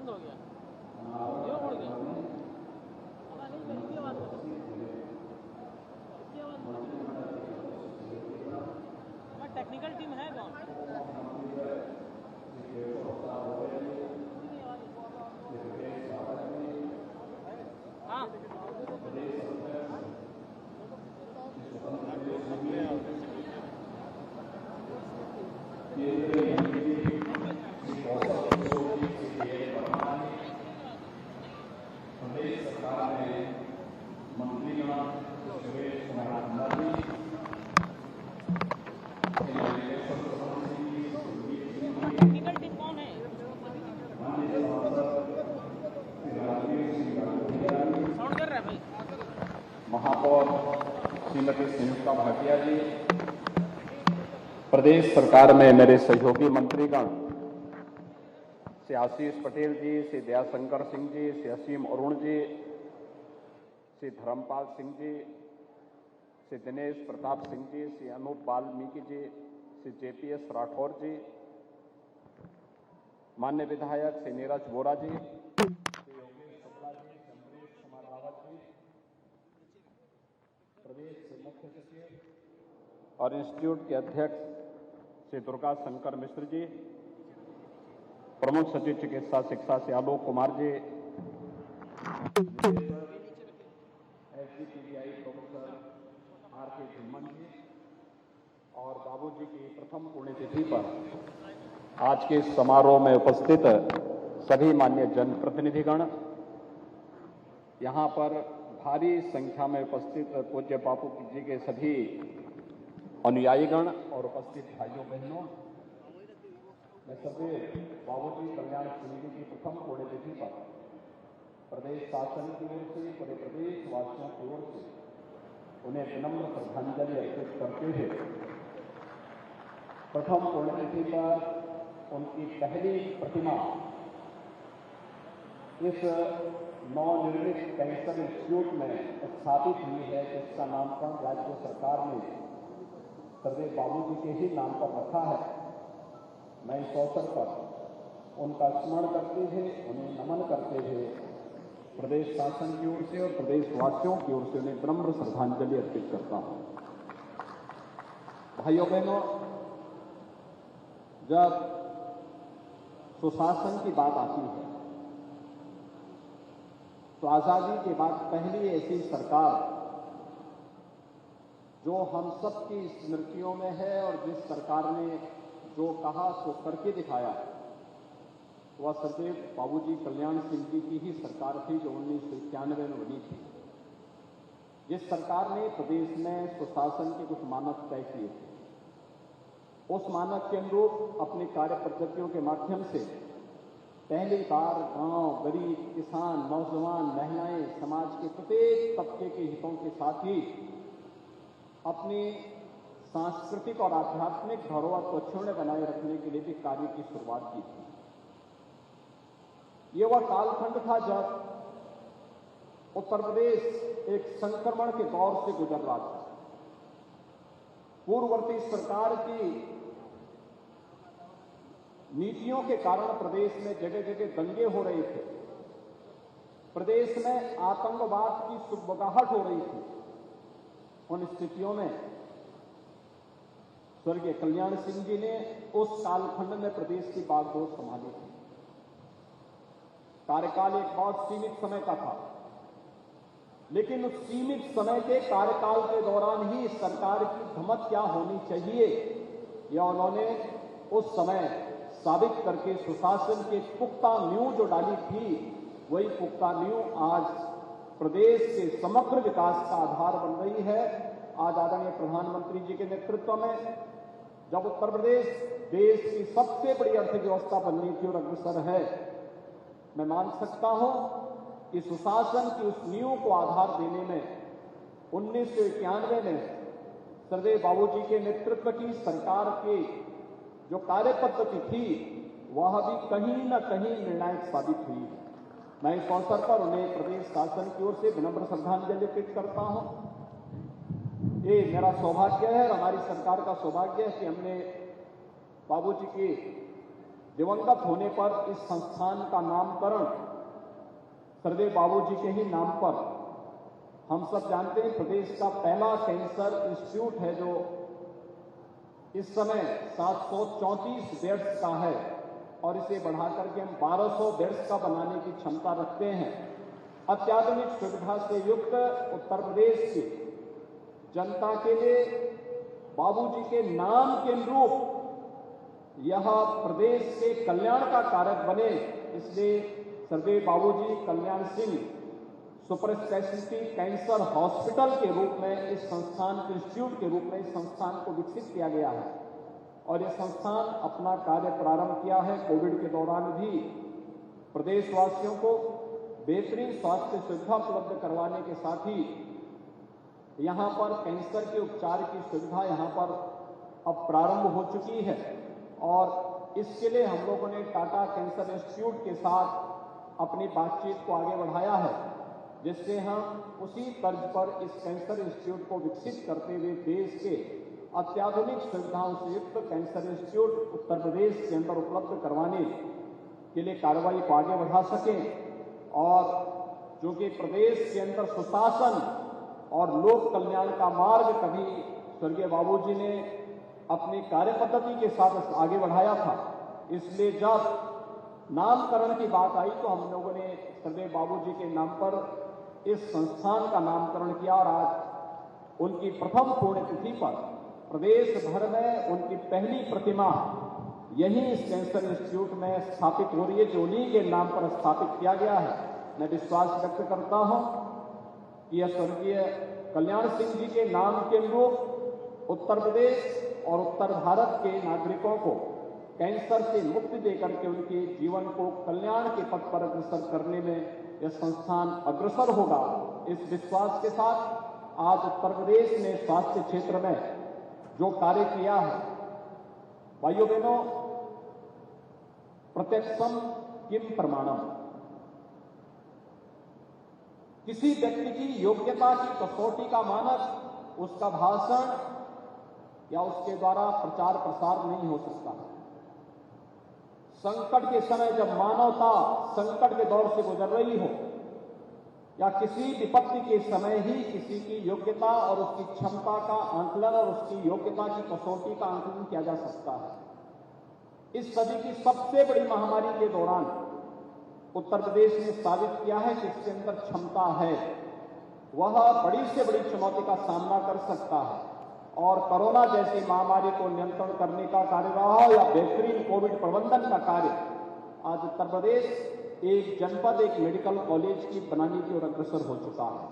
बंद हो गया, क्यों उड़ गया? पता नहीं, इसकी आवाज टेक्निकल टीम है कौन? हाँ, टेक्निकल टीम कौन है? साउंड कर रहा है भाई। महापौर श्रीमती सुनीता भाटिया जी, प्रदेश सरकार में मेरे सहयोगी मंत्रीगण श्री आशीष पटेल जी, श्री दयाशंकर सिंह जी, श्री असीम अरुण जी, श्री धर्मपाल सिंह जी, श्री दिनेश प्रताप सिंह जी, श्री अनूप वाल्मीकि जी, श्री जेपीएस राठौर जी, मान्य विधायक श्री नीरज वोरा जी, श्री योगेश शुक्ला जी, श्री अमरीश कुमार रावत जी, प्रदेश के मुख्य सचिव और इंस्टीट्यूट के अध्यक्ष श्री दुर्गा शंकर मिश्र जी, प्रमुख सचिव चिकित्सा शिक्षा से Alok Kumar ji, SDPI professor R K. Jumman जी और बाबूजी की प्रथम पुण्यतिथि पर आज के समारोह में उपस्थित सभी मान्य जनप्रतिनिधिगण, यहाँ पर भारी संख्या में उपस्थित पूज्य बापू जी के सभी अनुयायीगण और उपस्थित भाइयों बहनों, मैं सभी बाबूजी कल्याण समिति की प्रथम पुण्यतिथि पर प्रदेश शासन की ओर से, पूरे प्रदेशवासियों की ओर से उन्हें विनम्र श्रद्धांजलि अर्पित करते हुए प्रथम पुण्यतिथि पर उनकी पहली प्रतिमा इस नवनिर्मित कैंसर इंस्टीट्यूट में स्थापित हुई है, जिसका नामकरण राज्य सरकार ने सरदेव बाबूजी के ही नाम पर रखा है। मैं इस अवसर पर उनका स्मरण करते हुए, उन्हें नमन करते हुए प्रदेश शासन की ओर से और प्रदेशवासियों की ओर से उन्हें विनम्र श्रद्धांजलि अर्पित करता हूं। भाइयों बहनों, जब सुशासन की बात आती है तो आजादी के बाद पहली ऐसी सरकार जो हम सबकी स्मृतियों में है और जिस सरकार ने जो कहा सो करके दिखाया, वह सरदेव बाबूजी कल्याण सिंह जी की ही सरकार थी जो 1991 में बनी थी। जिस सरकार ने प्रदेश में सुशासन के कुछ मानक तय किए थे, उस मानक के अनुरूप अपनी कार्य पद्धतियों के माध्यम से पहली बार गांव, गरीब, किसान, नौजवान, महिलाएं, समाज के प्रत्येक तबके के हितों के साथ ही अपनी सांस्कृतिक और आध्यात्मिक धरोहर को अक्षुण्ण बनाए रखने के लिए भी कार्य की शुरुआत की थी। ये वह कालखंड था जब उत्तर प्रदेश एक संक्रमण के दौर से गुजर रहा था। पूर्ववर्ती सरकार की नीतियों के कारण प्रदेश में जगह जगह दंगे हो रहे थे, प्रदेश में आतंकवाद की सुगबुगाहट हो रही थी। उन स्थितियों में स्वर्गीय कल्याण सिंह जी ने उस कालखंड में प्रदेश की बागडोर संभाली थी। कार्यकाल एक बहुत सीमित समय का था, लेकिन उस सीमित समय के कार्यकाल के दौरान ही सरकार की धमक क्या होनी चाहिए, यह उन्होंने उस समय साबित करके सुशासन के पुख्ता नींव जो डाली थी, वही पुख्ता नींव आज प्रदेश के समग्र विकास का आधार बन रही है। आज आदरणीय प्रधानमंत्री जी के नेतृत्व में जब उत्तर प्रदेश देश की सबसे बड़ी अर्थव्यवस्था बनने की ओर अग्रसर है, मैं मान सकता हूं कि सुशासन की उस नींव को आधार देने में 1991 में सरदेव बाबूजी के नेतृत्व की सरकार की जो कार्य पद्धति थी, वह भी कहीं न कहीं निर्णायक साबित हुई। मैं इस अवसर पर उन्हें प्रदेश शासन की ओर से विनम्र श्रद्धांजलि अर्पित करता हूं। ये मेरा सौभाग्य है और हमारी सरकार का सौभाग्य है कि हमने बाबूजी की दिवंगत होने पर इस संस्थान का नामकरण सरदेव बाबूजी के ही नाम पर, हम सब जानते हैं, प्रदेश का पहला कैंसर इंस्टीट्यूट है जो इस समय 734 बेड्स का है और इसे बढ़ाकर के हम 1200 बेड्स का बनाने की क्षमता रखते हैं। अत्याधुनिक सुविधा से युक्त उत्तर प्रदेश की जनता के लिए बाबूजी के नाम के अनुरूप यह प्रदेश के कल्याण का कारक बने, इसलिए सरदेव Babuji Kalyan Singh super speciality cancer hospital के रूप में इस संस्थान इंस्टीट्यूट के रूप में इस संस्थान को विकसित किया गया है और यह संस्थान अपना कार्य प्रारंभ किया है। कोविड के दौरान भी प्रदेशवासियों को बेहतरीन स्वास्थ्य सुविधा उपलब्ध करवाने के साथ ही यहां पर कैंसर के उपचार की सुविधा यहां पर अब प्रारंभ हो चुकी है और इसके लिए हम लोगों ने टाटा कैंसर इंस्टीट्यूट के साथ अपनी बातचीत को आगे बढ़ाया है, जिससे हम उसी तर्ज पर इस कैंसर इंस्टीट्यूट को विकसित करते हुए देश के अत्याधुनिक सुविधाओं से युक्त कैंसर इंस्टीट्यूट उत्तर प्रदेश के अंदर उपलब्ध करवाने के लिए कार्रवाई को आगे बढ़ा सकें और जो कि प्रदेश के अंदर सुशासन और लोक कल्याण का मार्ग कभी स्वर्गीय बाबूजी ने अपनी कार्य पद्धति के साथ आगे बढ़ाया था। इसलिए जब नामकरण की बात आई तो हम लोगों ने सरदेव बाबूजी के नाम पर इस संस्थान का नामकरण किया और आज उनकी प्रथम पुण्यतिथि पर प्रदेश भर में उनकी पहली प्रतिमा यही इस कैंसर इंस्टीट्यूट में स्थापित हो रही है, जो उन्हीं के नाम पर स्थापित किया गया है। मैं विश्वास व्यक्त करता हूं कि यह स्वर्गीय कल्याण सिंह जी के नाम के अनुरूप उत्तर प्रदेश और उत्तर भारत के नागरिकों को कैंसर से मुक्ति देकर के उनके जीवन को कल्याण के पथ पर अग्रसर करने में यह संस्थान अग्रसर होगा। इस विश्वास के साथ आज उत्तर प्रदेश ने स्वास्थ्य क्षेत्र में जो कार्य किया है, भाइयों बहनों, प्रत्यक्षम किम प्रमाणम, किसी व्यक्ति की योग्यता की कसौटी का मानक उसका भाषण या उसके द्वारा प्रचार प्रसार नहीं हो सकता। संकट के समय जब मानवता संकट के दौर से गुजर रही हो या किसी विपत्ति के समय ही किसी की योग्यता और उसकी क्षमता का आंकलन और उसकी योग्यता की कसौटी का आंकलन किया जा सकता है। इस सदी की सबसे बड़ी महामारी के दौरान उत्तर प्रदेश ने साबित किया है कि इसके अंदर क्षमता है, वह बड़ी से बड़ी चुनौती का सामना कर सकता है और कोरोना जैसी महामारी को नियंत्रण करने का कार्य रहा हो या बेहतरीन कोविड प्रबंधन का कार्य, आज उत्तर प्रदेश एक जनपद एक मेडिकल कॉलेज की बनाने की ओर अग्रसर हो चुका है।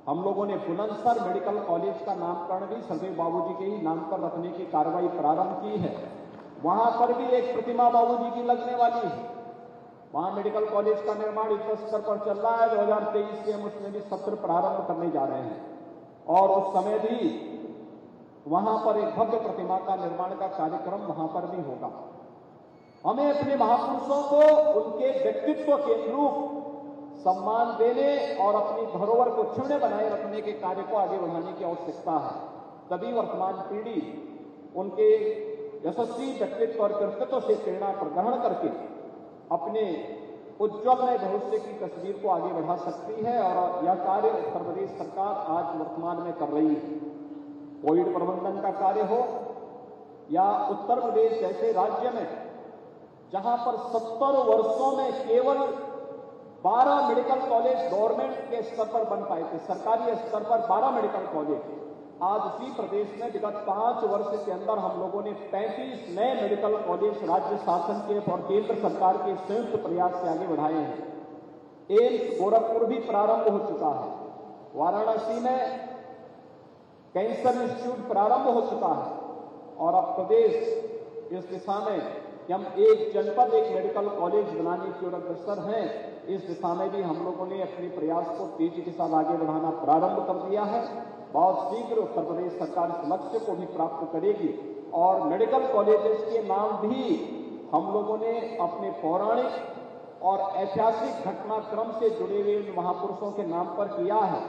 हम लोगों ने बुलंदशहर मेडिकल कॉलेज का नामकरण भी सरदेव बाबूजी के ही नाम पर रखने की कार्रवाई प्रारंभ की है। वहां पर भी एक प्रतिमा बाबूजी की लगने वाली है। वहां मेडिकल कॉलेज का निर्माण युद्ध स्तर पर चल रहा है। 2023 से हम उसमें भी सत्र प्रारंभ करने जा रहे हैं और उस समय भी वहां पर एक भव्य प्रतिमा का निर्माण का कार्यक्रम वहां पर भी होगा। हमें अपने महापुरुषों को उनके व्यक्तित्व के अनुरूप सम्मान देने और अपनी धरोहर को क्षुण्ण बनाए रखने के कार्य को आगे बढ़ाने की आवश्यकता है। तभी वर्तमान पीढ़ी उनके यशस्वी व्यक्तित्व और कृतित्व से प्रेरणा ग्रहण करके अपने उज्ज्वल नए भविष्य की तस्वीर को आगे बढ़ा सकती है और यह कार्य उत्तर प्रदेश सरकार आज वर्तमान में कर रही है। कोविड प्रबंधन का कार्य हो या उत्तर प्रदेश जैसे राज्य में जहां पर 70 वर्षों में केवल 12 मेडिकल कॉलेज गवर्नमेंट के स्तर पर बन पाए थे, सरकारी स्तर पर 12 मेडिकल कॉलेज, आज उसी प्रदेश में विगत 5 वर्ष के अंदर हम लोगों ने 35 नए मेडिकल कॉलेज राज्य शासन के और केंद्र सरकार के संयुक्त प्रयास से आगे बढ़ाए हैं। एम्स गोरखपुर भी प्रारंभ हो चुका है। वाराणसी में कैंसर इंस्टीट्यूट प्रारंभ हो चुका है और अब प्रदेश इस दिशा में कि हम एक जनपद एक मेडिकल कॉलेज बनाने की ओर अग्रसर हैं, इस दिशा में भी हम लोगों ने अपने प्रयास को तेजी के साथ आगे बढ़ाना प्रारंभ कर दिया है। बहुत शीघ्र उत्तर प्रदेश सरकार इस लक्ष्य को भी प्राप्त करेगी और मेडिकल कॉलेजेस के नाम भी हम लोगों ने अपने पौराणिक और ऐतिहासिक घटनाक्रम से जुड़े हुए महापुरुषों के नाम पर किया है,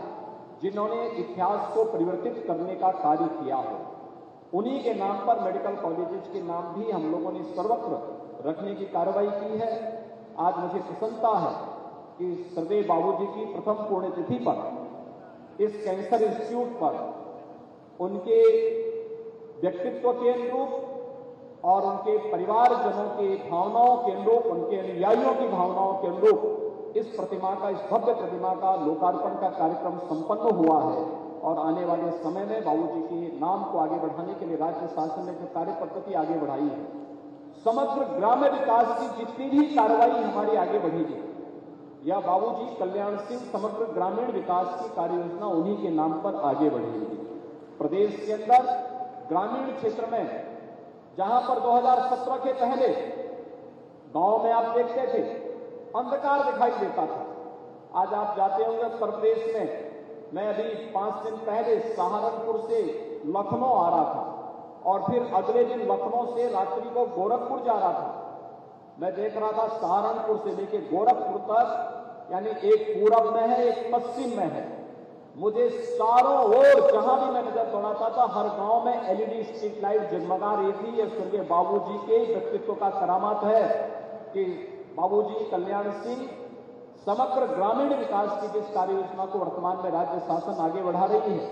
जिन्होंने इतिहास को परिवर्तित करने का कार्य किया हो। उन्हीं के नाम पर मेडिकल कॉलेजेस के नाम भी हम लोगों ने सर्वत्र रखने की कार्रवाई की है। आज मुझे प्रसन्नता है कि सरदेव बाबूजी की प्रथम पुण्यतिथि पर इस कैंसर इंस्टीट्यूट पर उनके व्यक्तित्व के अनुरूप और उनके परिवारजनों के भावनाओं के अनुरूप, उनके अनुयायियों की भावनाओं के अनुरूप इस भव्य प्रतिमा का लोकार्पण का कार्यक्रम संपन्न हुआ है। और आने वाले समय में बाबूजी के नाम को आगे बढ़ाने के लिए राज्य शासन ने जो कार्य पद्धति आगे बढ़ाई है, समग्र ग्राम्य विकास की जितनी भी कार्रवाई हमारी आगे बढ़ेगी, या बाबूजी कल्याण सिंह समग्र ग्रामीण विकास की कार्य योजना उन्हीं के नाम पर आगे बढ़ेगी। प्रदेश के अंदर ग्रामीण क्षेत्र में जहां पर 2017 के पहले गांव में आप देखते थे अंधकार दिखाई देता था, आज आप जाते होंगे उत्तर प्रदेश में। मैं अभी 5 दिन पहले सहारनपुर से लखनऊ आ रहा था और फिर अगले दिन लखनऊ से रात्रि को गोरखपुर जा रहा था। मैं देख रहा था सहारनपुर से लेकर गोरखपुर तक, यानी एक पूरब में है, एक पश्चिम में है। मुझे चारों ओर जहां भी मैं नजर दौड़ाता था, हर गांव में एलईडी स्ट्रीट लाइट जगमगा रही थी। ये स्वर्गीय बाबूजी के व्यक्तित्व का करामात है कि बाबूजी कल्याण सिंह समग्र ग्रामीण विकास की जिस कार्य योजना को वर्तमान में राज्य शासन आगे बढ़ा रही है,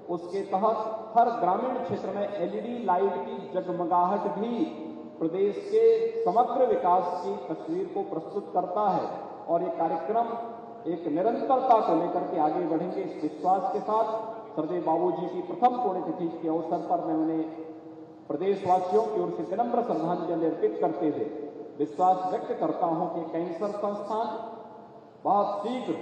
उसके तहत हर ग्रामीण क्षेत्र में एलईडी लाइट की जगमगाहट भी प्रदेश के समग्र विकास की तस्वीर को प्रस्तुत करता है। और ये कार्यक्रम एक निरंतरता को लेकर के आगे बढ़ेंगे, इस विश्वास के साथ सरदेव बाबूजी की प्रथम पुण्यतिथि के अवसर पर मैं उन्हें प्रदेशवासियों की ओर से विनम्र श्रद्धांजलि अर्पित करते हुए विश्वास व्यक्त करता हूं कि कैंसर संस्थान बहुत शीघ्र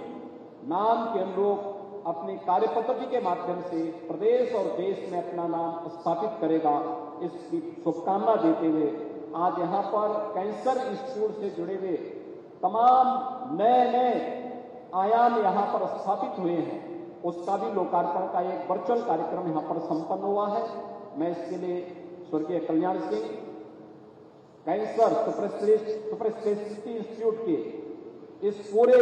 नाम के अनुरूप अपनी कार्य पद्धति के माध्यम से प्रदेश और देश में अपना नाम स्थापित करेगा। इसकी शुभकामना देते हुए आज यहाँ पर कैंसर इंस्टीट्यूट से जुड़े हुए तमाम नए आयाम यहाँ पर स्थापित हुए हैं, उसका भी लोकार्पण का एक वर्चुअल कार्यक्रम यहाँ पर संपन्न हुआ है। मैं इसके लिए स्वर्गीय Kalyan Singh cancer superspeciality institute के इस पूरे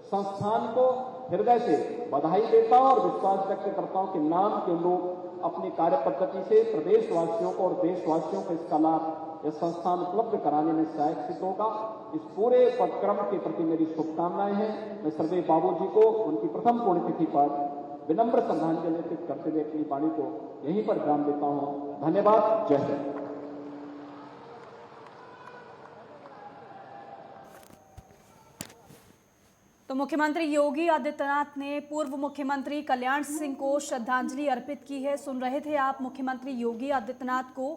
संस्थान को हृदय से बधाई देता हूं और विश्वास व्यक्त करता हूं कि नाम के लोग अपनी कार्य पद्धति से प्रदेशवासियों को और देशवासियों को इसका लाभ यह संस्थान उपलब्ध कराने में सहायक सिद्ध होगा। इस पूरे उपक्रम के प्रति मेरी शुभकामनाएं हैं। मैं सरदेव बाबूजी को उनकी प्रथम पुण्यतिथि पर विनम्र श्रद्धांजलि अर्पित करते हुए अपनी वाणी को यहीं पर विराम देता हूं। धन्यवाद। जय हिंद। तो मुख्यमंत्री योगी आदित्यनाथ ने पूर्व मुख्यमंत्री कल्याण सिंह को श्रद्धांजलि अर्पित की है। सुन रहे थे आप मुख्यमंत्री योगी आदित्यनाथ को।